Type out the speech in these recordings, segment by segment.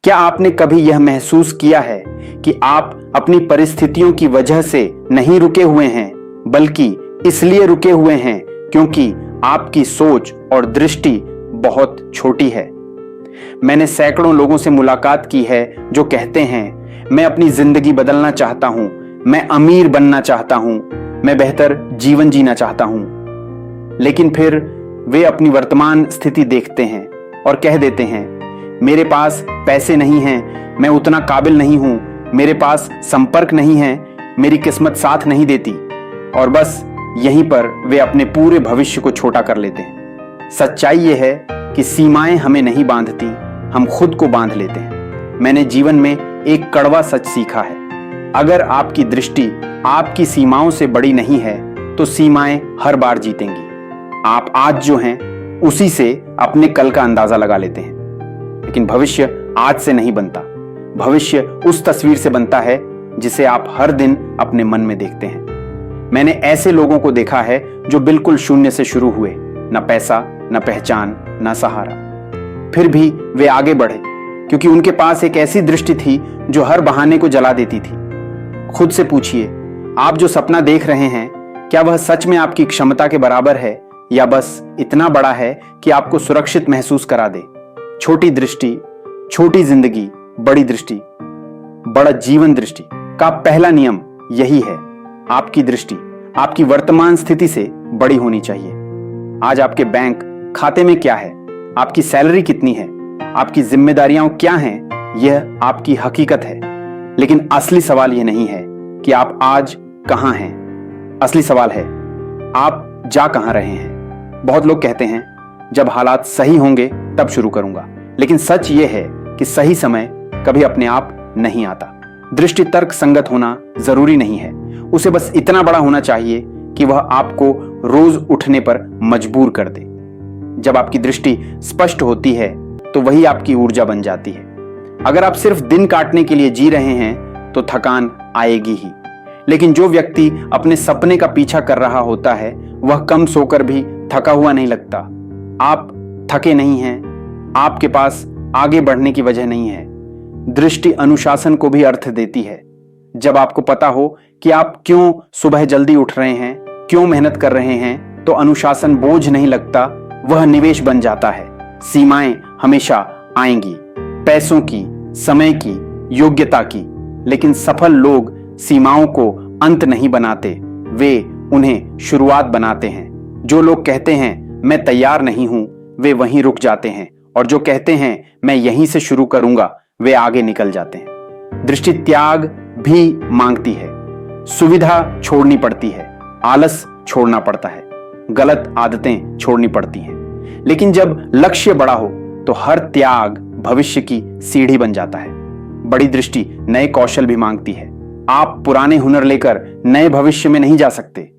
क्या आपने कभी यह महसूस किया है कि आप अपनी परिस्थितियों की वजह से नहीं रुके हुए हैं, बल्कि इसलिए रुके हुए हैं क्योंकि आपकी सोच और दृष्टि बहुत छोटी है? मैंने सैकड़ों लोगों से मुलाकात की है जो कहते हैं, मैं अपनी जिंदगी बदलना चाहता हूं, मैं अमीर बनना चाहता हूं, मैं बेहतर जीवन जीना चाहता हूं। लेकिन फिर वे अपनी वर्तमान स्थिति देखते हैं और कह देते हैं, मेरे पास पैसे नहीं हैं, मैं उतना काबिल नहीं हूं, मेरे पास संपर्क नहीं है, मेरी किस्मत साथ नहीं देती। और बस यहीं पर वे अपने पूरे भविष्य को छोटा कर लेते हैं। सच्चाई यह है कि सीमाएं हमें नहीं बांधती, हम खुद को बांध लेते हैं। मैंने जीवन में एक कड़वा सच सीखा है, अगर आपकी दृष्टि आपकी सीमाओं से बड़ी नहीं है तो सीमाएं हर बार जीतेंगी। आप आज जो हैं उसी से अपने कल का अंदाजा लगा लेते हैं, लेकिन भविष्य आज से नहीं बनता। भविष्य उस तस्वीर से बनता है जिसे आप हर दिन अपने मन में देखते हैं। मैंने ऐसे लोगों को देखा है जो बिल्कुल शून्य से शुरू हुए, न पैसा, न पहचान, न सहारा। फिर भी वे आगे बढ़े क्योंकि उनके पास एक ऐसी दृष्टि थी जो हर बहाने को जला देती थी। खुद से पूछिए, आप जो सपना देख रहे हैं, क्या वह सच में आपकी क्षमता के बराबर है या बस इतना बड़ा है कि आपको सुरक्षित महसूस करा दे? छोटी दृष्टि, छोटी जिंदगी, बड़ी दृष्टि, बड़ा जीवन दृष्टि का पहला नियम यही है। आपकी दृष्टि आपकी वर्तमान स्थिति से बड़ी होनी चाहिए। आज आपके बैंक खाते में क्या है, आपकी सैलरी कितनी है, आपकी जिम्मेदारियां क्या हैं, यह आपकी हकीकत है। लेकिन असली सवाल यह नहीं है कि आप आज कहां हैं, असली सवाल है आप जा कहां रहे हैं। बहुत लोग कहते हैं, जब हालात सही होंगे तब शुरू करूंगा, लेकिन सच यह है कि सही समय कभी अपने आप नहीं आता। दृष्टि तर्क संगत होना जरूरी नहीं है, उसे बस इतना बड़ा होना चाहिए कि वह आपको रोज उठने पर मजबूर कर दे। जब आपकी दृष्टि स्पष्ट होती है तो वही आपकी ऊर्जा बन जाती है। अगर आप सिर्फ दिन काटने के लिए जी रहे हैं तो थकान आएगी ही, लेकिन जो व्यक्ति अपने सपने का पीछा कर रहा होता है वह कम सोकर भी थका हुआ नहीं लगता। आप थके नहीं हैं, आपके पास आगे बढ़ने की वजह नहीं है। दृष्टि अनुशासन को भी अर्थ देती है। जब आपको पता हो कि आप क्यों सुबह जल्दी उठ रहे हैं, क्यों मेहनत कर रहे हैं, तो अनुशासन बोझ नहीं लगता, वह निवेश बन जाता है। सीमाएं हमेशा आएंगी, पैसों की, समय की, योग्यता की, लेकिन सफल लोग सीमाओं को अंत नहीं बनाते, वे उन्हें शुरुआत बनाते हैं। जो लोग कहते हैं मैं तैयार नहीं हूं, वे वहीं रुक जाते हैं, और जो कहते हैं मैं यहीं से शुरू करूंगा, वे आगे निकल जाते हैं। दृष्टि त्याग भी मांगती है, सुविधा छोड़नी पड़ती है, आलस छोड़ना पड़ता है, गलत आदतें छोड़नी पड़ती हैं। लेकिन जब लक्ष्य बड़ा हो तो हर त्याग भविष्य की सीढ़ी बन जाता है। बड़ी दृष्टि नए कौशल भी मांगती है। आप पुराने हुनर लेकर नए भविष्य में नहीं जा सकते।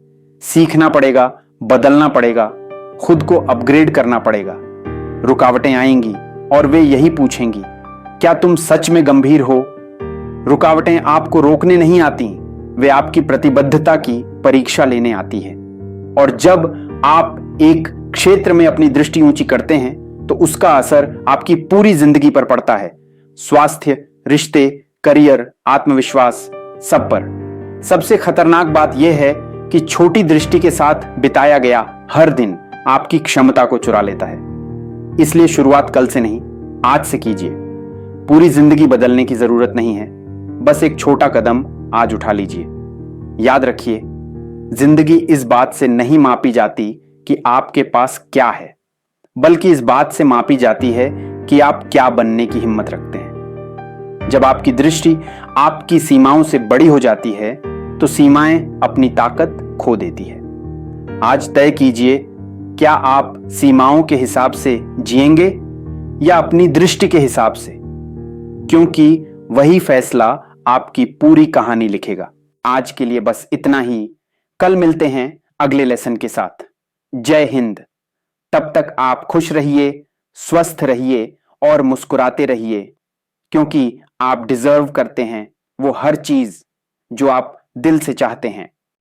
सीखना पड़ेगा, बदलना पड़ेगा, खुद को अपग्रेड करना पड़ेगा। रुकावटें आएंगी और वे यही पूछेंगी, क्या तुम सच में गंभीर हो? रुकावटें आपको रोकने नहीं आती, वे आपकी प्रतिबद्धता की परीक्षा लेने आती है। और जब आप एक क्षेत्र में अपनी दृष्टि ऊंची करते हैं तो उसका असर आपकी पूरी जिंदगी पर पड़ता है। स्वास्थ्य, रिश्ते, करियर, आत्मविश्वास, सब पर। सबसे खतरनाक बात यह है कि छोटी दृष्टि के साथ बिताया गया हर दिन आपकी क्षमता को चुरा लेता है। इसलिए शुरुआत कल से नहीं, आज से कीजिए। पूरी जिंदगी बदलने की जरूरत नहीं है, बस एक छोटा कदम आज उठा लीजिए। याद रखिए, जिंदगी इस बात से नहीं मापी जाती कि आपके पास क्या है, बल्कि इस बात से मापी जाती है कि आप क्या बनने की हिम्मत रखते हैं। जब आपकी दृष्टि आपकी सीमाओं से बड़ी हो जाती है तो सीमाएं अपनी ताकत खो देती है। आज तय कीजिए, क्या आप सीमाओं के हिसाब से जिएंगे या अपनी दृष्टि के हिसाब से, क्योंकि वही फैसला आपकी पूरी कहानी लिखेगा। आज के लिए बस इतना ही। कल मिलते हैं अगले लेसन के साथ। जय हिंद। तब तक आप खुश रहिए, स्वस्थ रहिए और मुस्कुराते रहिए, क्योंकि आप डिजर्व करते हैं वो हर चीज जो आप दिल से चाहते हैं।